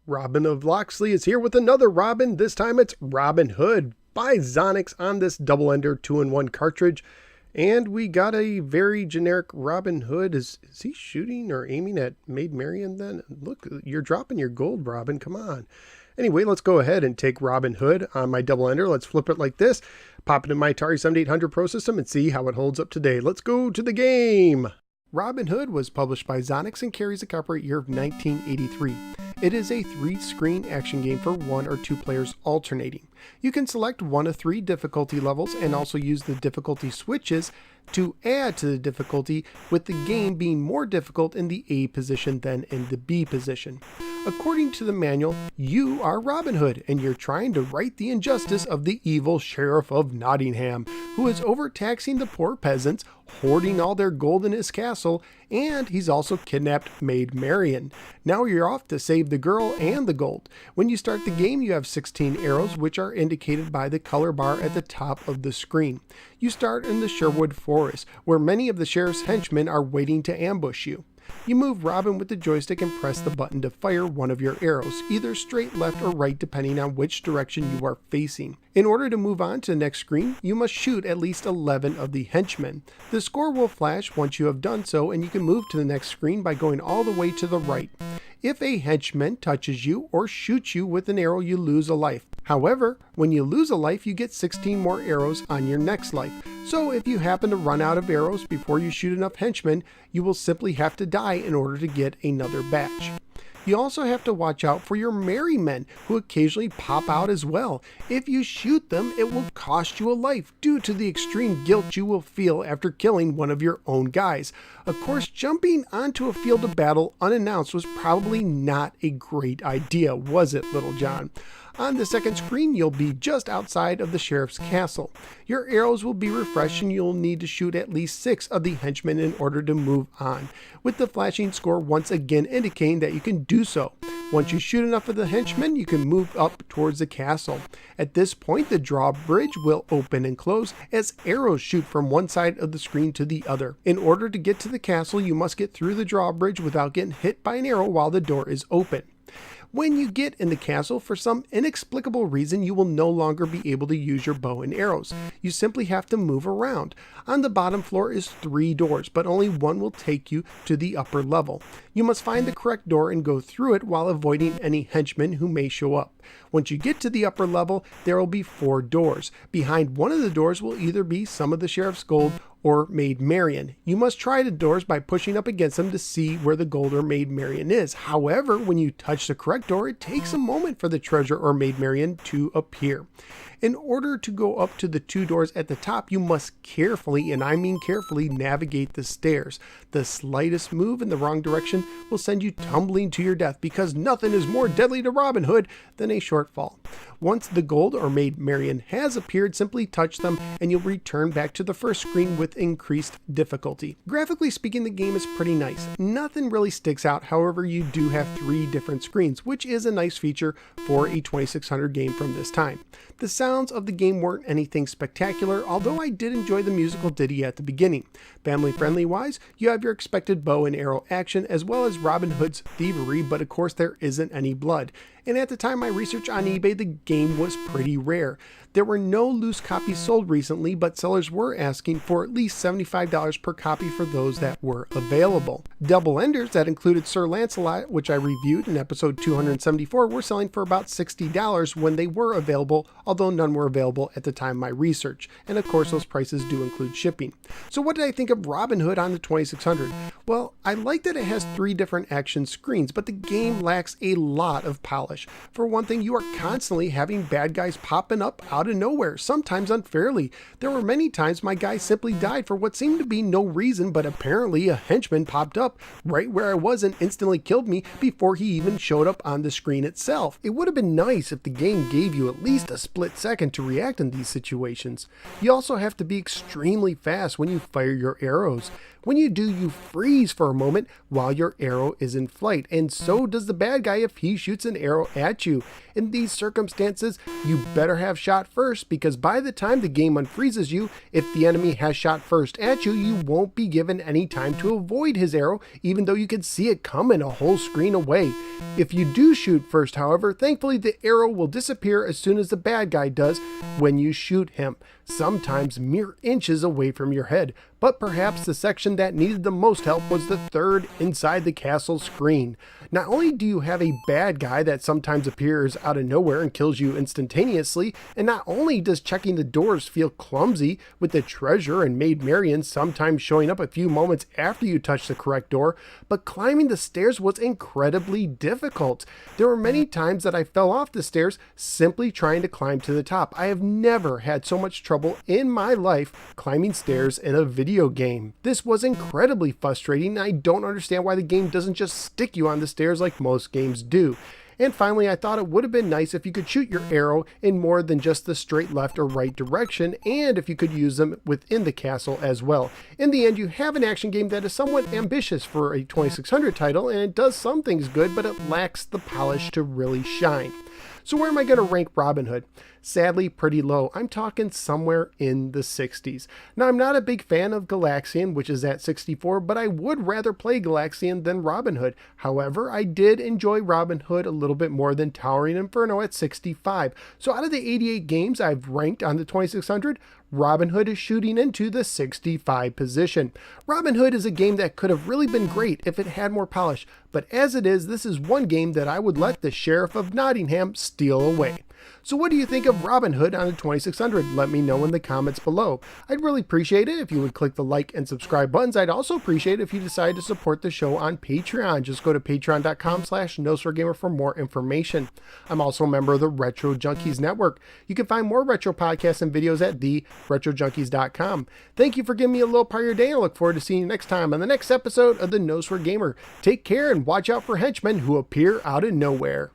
Robin of Locksley is here with another Robin. This time it's Robin Hood by Xonox on this double-ender 2-in-1 cartridge. And we got a very generic Robin Hood. Is he shooting or aiming at Maid Marian then? Look, you're dropping your gold, Robin. Come on. Anyway, let's go ahead and take Robin Hood on my double-ender. Let's flip it like this, pop it in my Atari 7800 Pro System, and see how it holds up today. Let's go to the game. Robin Hood was published by Xonox and carries a copyright year of 1983. It is a 3-screen action game for 1 or 2 players alternating. You can select one of 3 difficulty levels and also use the difficulty switches to add to the difficulty, with the game being more difficult in the A position than in the B position. According to the manual, you are Robin Hood and you're trying to right the injustice of the evil Sheriff of Nottingham, who is overtaxing the poor peasants, hoarding all their gold in his castle, and he's also kidnapped Maid Marian. Now you're off to save the girl and the gold. When you start the game, you have 16 arrows, which are indicated by the color bar at the top of the screen. You start in the Sherwood Forest, where many of the sheriff's henchmen are waiting to ambush you. You move Robin with the joystick and press the button to fire one of your arrows, either straight, left, or right depending on which direction you are facing. In order to move on to the next screen, you must shoot at least 11 of the henchmen. The score will flash once you have done so, and you can move to the next screen by going all the way to the right. If a henchman touches you or shoots you with an arrow, you lose a life. However, when you lose a life, you get 16 more arrows on your next life. So if you happen to run out of arrows before you shoot enough henchmen, you will simply have to die in order to get another batch. You also have to watch out for your merry men, who occasionally pop out as well. If you shoot them, it will cost you a life due to the extreme guilt you will feel after killing one of your own guys. Of course, jumping onto a field of battle unannounced was probably not a great idea, was it, Little John? On the second screen, you'll be just outside of the sheriff's castle. Your arrows will be refreshed and you'll need to shoot at least 6 of the henchmen in order to move on, with the flashing score once again indicating that you can do so. Once you shoot enough of the henchmen, you can move up towards the castle. At this point, the drawbridge will open and close as arrows shoot from one side of the screen to the other. In order to get to the castle, you must get through the drawbridge without getting hit by an arrow while the door is open. When you get in the castle, for some inexplicable reason, you will no longer be able to use your bow and arrows. You simply have to move around. On the bottom floor is 3 doors, but only one will take you to the upper level. You must find the correct door and go through it while avoiding any henchmen who may show up. Once you get to the upper level, there will be 4 doors. Behind one of the doors will either be some of the sheriff's gold or Maid Marian. You must try the doors by pushing up against them to see where the gold or Maid Marian is. However, when you touch the correct door, it takes a moment for the treasure or Maid Marian to appear. In order to go up to the 2 doors at the top, you must carefully, and I mean carefully, navigate the stairs. The slightest move in the wrong direction will send you tumbling to your death, because nothing is more deadly to Robin Hood than a short fall. Once the gold or Maid Marian has appeared, simply touch them and you'll return back to the first screen with increased difficulty. Graphically speaking, the game is pretty nice. Nothing really sticks out, however you do have 3 different screens, which is a nice feature for a 2600 game from this time. The sounds of the game weren't anything spectacular, although I did enjoy the musical ditty at the beginning. Family friendly wise, you have your expected bow and arrow action as well as Robin Hood's thievery, but of course there isn't any blood. And at the time of my research on eBay, the game was pretty rare. There were no loose copies sold recently, but sellers were asking for at least $75 per copy for those that were available. Double enders that included Sir Lancelot, which I reviewed in episode 274, were selling for about $60 when they were available, although none were available at the time of my research. And of course, those prices do include shipping. So what did I think of Robin Hood on the 2600? Well, I like that it has 3 different action screens, but the game lacks a lot of polish. For one thing, you are constantly having bad guys popping up out of nowhere, sometimes unfairly. There were many times my guy simply died for what seemed to be no reason, but apparently a henchman popped up right where I was and instantly killed me before he even showed up on the screen itself. It would have been nice if the game gave you at least a split second to react in these situations. You also have to be extremely fast when you fire your arrows. When you do, you freeze for a moment while your arrow is in flight, and so does the bad guy if he shoots an arrow at you. In these circumstances, you better have shot first, because by the time the game unfreezes you, if the enemy has shot first at you, you won't be given any time to avoid his arrow, even though you can see it coming a whole screen away. If you do shoot first, however, thankfully the arrow will disappear as soon as the bad guy does when you shoot him, sometimes mere inches away from your head. But perhaps the section that needed the most help was the third inside the castle screen. Not only do you have a bad guy that sometimes appears out of nowhere and kills you instantaneously, and not only does checking the doors feel clumsy, with the treasure and Maid Marian sometimes showing up a few moments after you touch the correct door, but climbing the stairs was incredibly difficult. There were many times that I fell off the stairs simply trying to climb to the top. I have never had so much trouble in my life climbing stairs in a video game. This was incredibly frustrating, and I don't understand why the game doesn't just stick you on the stairs like most games do. And finally, I thought it would have been nice if you could shoot your arrow in more than just the straight left or right direction, and if you could use them within the castle as well. In the end, you have an action game that is somewhat ambitious for a 2600 title, and it does some things good, but it lacks the polish to really shine. So where am I going to rank Robin Hood? Sadly, pretty low. I'm talking somewhere in the 60s. Now, I'm not a big fan of Galaxian, which is at 64, but I would rather play Galaxian than Robin Hood. However, I did enjoy Robin Hood a little bit more than Towering Inferno at 65. So out of the 88 games I've ranked on the 2600, Robin Hood is shooting into the 65 position. Robin Hood is a game that could have really been great if it had more polish, but as it is, this is one game that I would let the Sheriff of Nottingham steal away. So what do you think of Robin Hood on the 2600? Let me know in the comments below. I'd really appreciate it if you would click the like and subscribe buttons. I'd also appreciate it if you decide to support the show on Patreon. Just go to patreon.com/NoSwearGamer for more information. I'm also a member of the Retro Junkies Network. You can find more retro podcasts and videos at theretrojunkies.com. Thank you for giving me a little part of your day. I look forward to seeing you next time on the next episode of the No Swear Gamer. Take care and watch out for henchmen who appear out of nowhere.